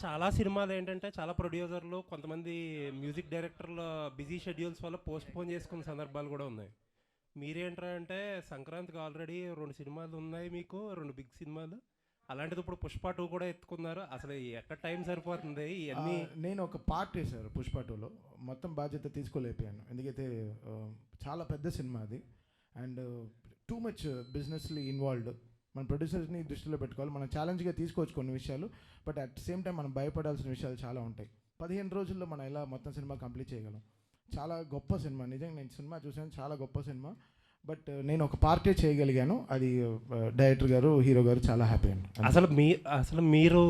చాలా సినిమాలు ఏంటంటే చాలా ప్రొడ్యూసర్లు కొంతమంది మ్యూజిక్ డైరెక్టర్ల బిజీ షెడ్యూల్స్ వల్ల పోస్ట్ పోన్ చేసుకున్న సందర్భాలు కూడా ఉన్నాయి. మీరేంట్రా అంటే సంక్రాంతికి ఆల్రెడీ 2 సినిమాలు ఉన్నాయి మీకు, 2 బిగ్ సినిమాలు. అలాంటిది ఇప్పుడు పుష్ప 2 కూడా ఎత్తుకున్నారు. అసలు ఎక్కడ టైం సరిపోతుంది ఇవన్నీ? నేను ఒక పార్ట్ వేశారు పుష్ప 2లో, మొత్తం బాధ్యత తీసుకోలేకపోయాను. ఎందుకైతే చాలా పెద్ద సినిమా అది అండ్ టూ మచ్ బిజినెస్లీ ఇన్వాల్వ్డ్. మన ప్రొడ్యూసర్స్ని దృష్టిలో పెట్టుకోవాలి. మనం ఛాలెంజ్గా తీసుకోవచ్చు కొన్ని విషయాలు, బట్ అట్ సేమ్ టైం మనం భయపడాల్సిన విషయాలు చాలా ఉంటాయి. 15 రోజుల్లో మనం ఎలా మొత్తం సినిమా కంప్లీట్ చేయగలం? చాలా గొప్ప సినిమా, నిజంగా నేను సినిమా చూసాను, చాలా గొప్ప సినిమా. బట్ నేను ఒక పార్టీ చేయగలిగాను, అది డైరెక్టర్ గారు, హీరో గారు చాలా హ్యాపీ అండి. అసలు మీరు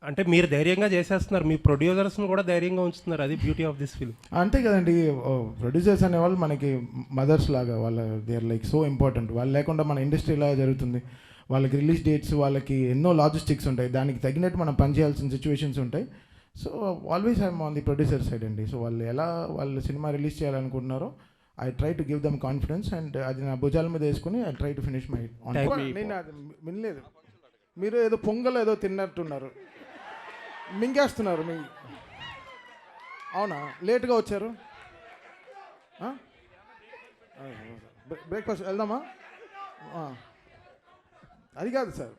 అంటే మీరు ధైర్యంగా చేసేస్తున్నారు, మీ ప్రొడ్యూసర్స్ని కూడా ధైర్యంగా ఉంచుతున్నారు. అది బ్యూటీ ఆఫ్ దిస్ ఫిల్మ్. అంతే కదండి, ప్రొడ్యూసర్స్ అనేవాళ్ళు మనకి మదర్స్ లాగా, వాళ్ళ they are like so important. వాళ్ళు లేకుండా మన ఇండస్ట్రీ ఎలా జరుగుతుంది? వాళ్ళకి రిలీజ్ డేట్స్, వాళ్ళకి ఎన్నో లాజిస్టిక్స్ ఉంటాయి, దానికి తగినట్టు మనం పనిచేయాల్సిన సిచ్యువేషన్స్ ఉంటాయి. So always I'm on the producer side అండి. సో వాళ్ళు సినిమా రిలీజ్ చేయాలనుకుంటున్నారో I try to give them confidence and అది నా భుజాల మీద వేసుకుని I try to finish my. నేను అది వినలేదు, మీరు ఏదో పొంగల్ ఏదో తిన్నట్టున్నారు, మింగేస్తున్నారు మీ. అవునా, లేట్గా వచ్చారు? బ్రేక్ఫాస్ట్ వెళ్దామా? అది కాదు సార్,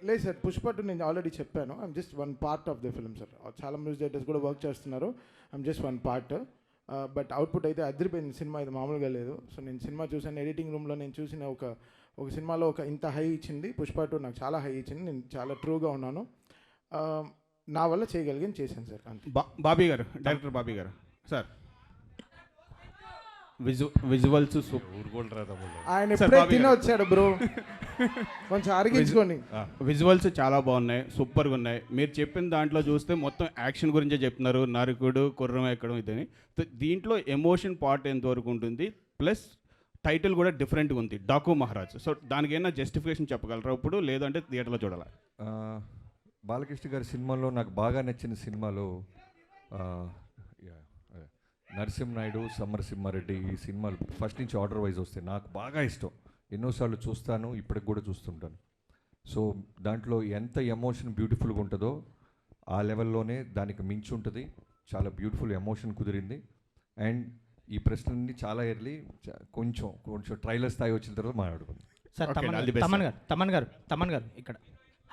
లేదు సార్, పుష్ప 2 నేను ఆల్రెడీ చెప్పాను, I'm just one part of the film sir. చాలా మ్యూజిక్ డైరెక్టర్స్ కూడా వర్క్ చేస్తున్నారు, I'm just one part. But output అయితే అదిరిపోయింది సినిమా, ఇది మామూలుగా లేదు. సో నేను సినిమా చూసాను, ఎడిటింగ్ రూమ్లో నేను చూసిన ఒక సినిమాలో ఇంత హై ఇచ్చింది పుష్ప 2, నాకు చాలా హై ఇచ్చింది. నేను చాలా ట్రూగా ఉన్నాను, నా వల్ల చేయగలిగాను, చేశాను సార్. అంతే. బాబీ గారు, డైరెక్టర్ బాబీ గారు సార్, విజువల్స్ ఆయన ఎప్పుడే తిని వచ్చాడు బ్రో, కొంచెం అరిగించుకోండి. విజువల్స్ చాలా బాగున్నాయి, సూపర్గా ఉన్నాయి. మీరు చెప్పిన దాంట్లో చూస్తే మొత్తం యాక్షన్ గురించే చెప్తున్నారు, నరుకుడు కుర్రం ఎక్కడం ఇదని. దీంట్లో ఎమోషన్ పార్ట్ ఎంతవరకు ఉంటుంది, ప్లస్ టైటిల్ కూడా డిఫరెంట్గా ఉంది, డాకు మహారాజ్. సో దానికి ఏమైనా జస్టిఫికేషన్ చెప్పగలరా ఇప్పుడు, లేదంటే థియేటర్లో చూడాలా? బాలకృష్ణ గారి సినిమాలో నాకు బాగా నచ్చిన సినిమాలో నరసింహనాయుడు, సమరసింహారెడ్డి, ఈ సినిమాలు ఫస్ట్ నుంచి ఆర్డర్ వైజ్ వస్తాయి, నాకు బాగా ఇష్టం. ఎన్నోసార్లు చూస్తాను, ఇప్పటికి కూడా చూస్తుంటాను. సో దాంట్లో ఎంత ఎమోషన్ బ్యూటిఫుల్గా ఉంటుందో ఆ లెవెల్లోనే దానికి మించి ఉంటుంది. చాలా బ్యూటిఫుల్ ఎమోషన్ కుదిరింది. అండ్ ఈ ప్రశ్నని చాలా ఎర్లీ కొంచెం ట్రైలర్ స్థాయి వచ్చిన తర్వాత మాట్లాడుకుందాం. సార్ తమన్ గారు ఇక్కడ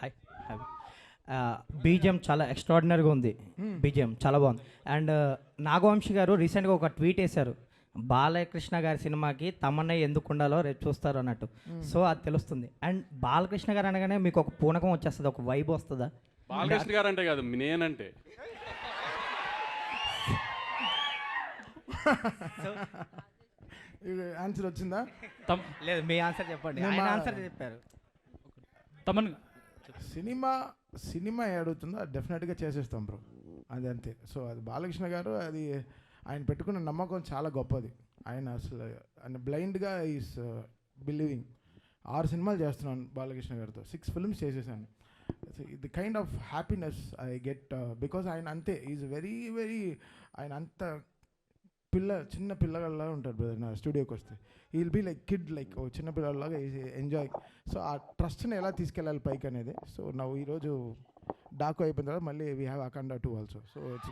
హాయ్. బీజిఎం చాలా ఎక్స్ట్రాడినరీగా ఉంది, బీజిఎం చాలా బాగుంది. అండ్ నాగవంశి గారు రీసెంట్గా ఒక ట్వీట్ వేశారు, బాలకృష్ణ గారి సినిమాకి తమన్నే ఎందుకు ఉండాలో రేపు చూస్తారు అన్నట్టు. సో అది తెలుస్తుంది. అండ్ బాలకృష్ణ గారు అనగానే మీకు ఒక పూనకం వచ్చేస్తుంది, ఒక వైబ్ వస్తుందా? బాలకృష్ణ గారు అంటే కాదు, నేనంటే ఆన్సర్ వచ్చిందా? లేదు, మీ ఆన్సర్ చెప్పండి. ఆయన ఆన్సర్ చెప్పారు. తమన్ సినిమా ఏడుతుందో అది డెఫినెట్గా చేసేస్తాం బ్రో, అది అంతే. సో అది బాలకృష్ణ గారు, అది ఆయన పెట్టుకున్న నమ్మకం చాలా గొప్పది. ఆయన బ్లైండ్గా ఈస్ బిలీవింగ్. 6 సినిమాలు చేస్తున్నాను బాలకృష్ణ గారితో, 6 ఫిల్మ్స్ చేసేసాను. The kind of happiness I get because ఆయన అంతే, ఈజ్ వెరీ ఆయన అంత చిన్న పిల్లగాళ్ళ ఉంటాడు బ్రదర్. నా స్టూడియోకి వస్తే will be like kid, like ఓ చిన్న పిల్లలాగా ఎంజాయ్. సో ఆ ట్రస్ట్ని ఎలా తీసుకెళ్ళాలి పైకి అనేది. సో ఈరోజు డాకు అయిపోయిన తర్వాత మళ్ళీ we have Akhanda 2 also. So it's